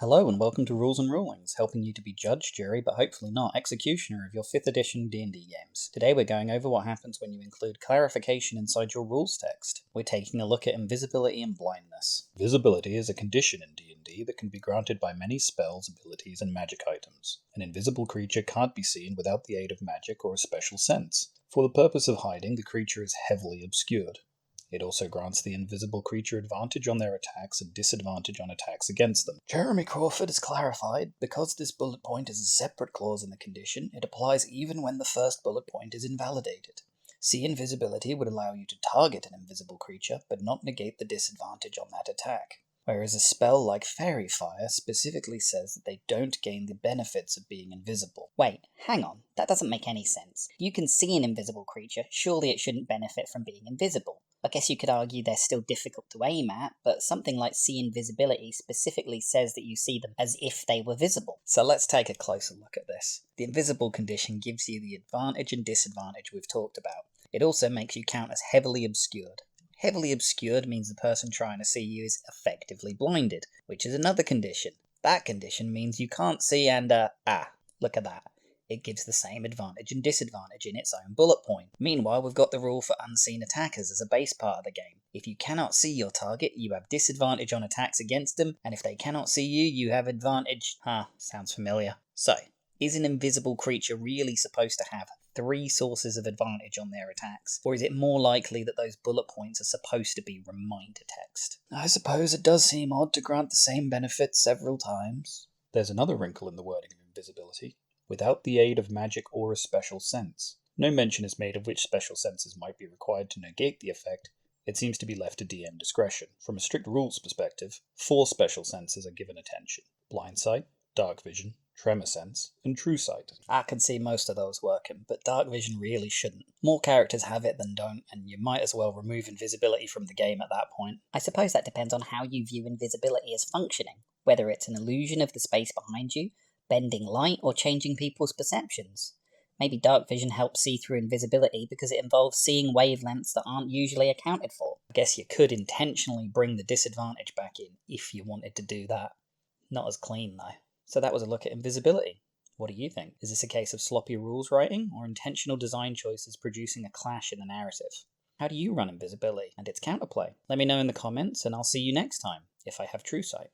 Hello and welcome to Rules and Rulings, helping you to be judge, jury, but hopefully not executioner of your 5th edition D&D games. Today we're going over what happens when you include clarification inside your rules text. We're taking a look at invisibility and blindness. Visibility is a condition in D&D that can be granted by many spells, abilities, and magic items. An invisible creature can't be seen without the aid of magic or a special sense. For the purpose of hiding, the creature is heavily obscured. It also grants the invisible creature advantage on their attacks and disadvantage on attacks against them. Jeremy Crawford has clarified, because this bullet point is a separate clause in the condition, it applies even when the first bullet point is invalidated. See invisibility would allow you to target an invisible creature, but not negate the disadvantage on that attack. Whereas a spell like Faere Fire specifically says that they don't gain the benefits of being invisible. Wait, hang on, that doesn't make any sense. You can see an invisible creature, surely it shouldn't benefit from being invisible. I guess you could argue they're still difficult to aim at, but something like see invisibility specifically says that you see them as if they were visible. So let's take a closer look at this. The invisible condition gives you the advantage and disadvantage we've talked about. It also makes you count as heavily obscured. Heavily obscured means the person trying to see you is effectively blinded, which is another condition. That condition means you can't see and, look at that. It gives the same advantage and disadvantage in its own bullet point. Meanwhile, we've got the rule for unseen attackers as a base part of the game. If you cannot see your target, you have disadvantage on attacks against them, and if they cannot see you, you have advantage. Sounds familiar. So, is an invisible creature really supposed to have 3 sources of advantage on their attacks? Or is it more likely that those bullet points are supposed to be reminder text? I suppose it does seem odd to grant the same benefits several times. There's another wrinkle in the wording of invisibility. Without the aid of magic or a special sense. No mention is made of which special senses might be required to negate the effect. It seems to be left to DM discretion. From a strict rules perspective, 4 special senses are given attention. Blind sight, dark vision, tremor sense, and true sight. I can see most of those working, but dark vision really shouldn't. More characters have it than don't, and you might as well remove invisibility from the game at that point. I suppose that depends on how you view invisibility as functioning, whether it's an illusion of the space behind you, bending light, or changing people's perceptions. Maybe dark vision helps see through invisibility because it involves seeing wavelengths that aren't usually accounted for. I guess you could intentionally bring the disadvantage back in if you wanted to do that. Not as clean though. So that was a look at invisibility. What do you think? Is this a case of sloppy rules writing, or intentional design choices producing a clash in the narrative? How do you run invisibility and its counterplay? Let me know in the comments, and I'll see you next time, if I have true sight.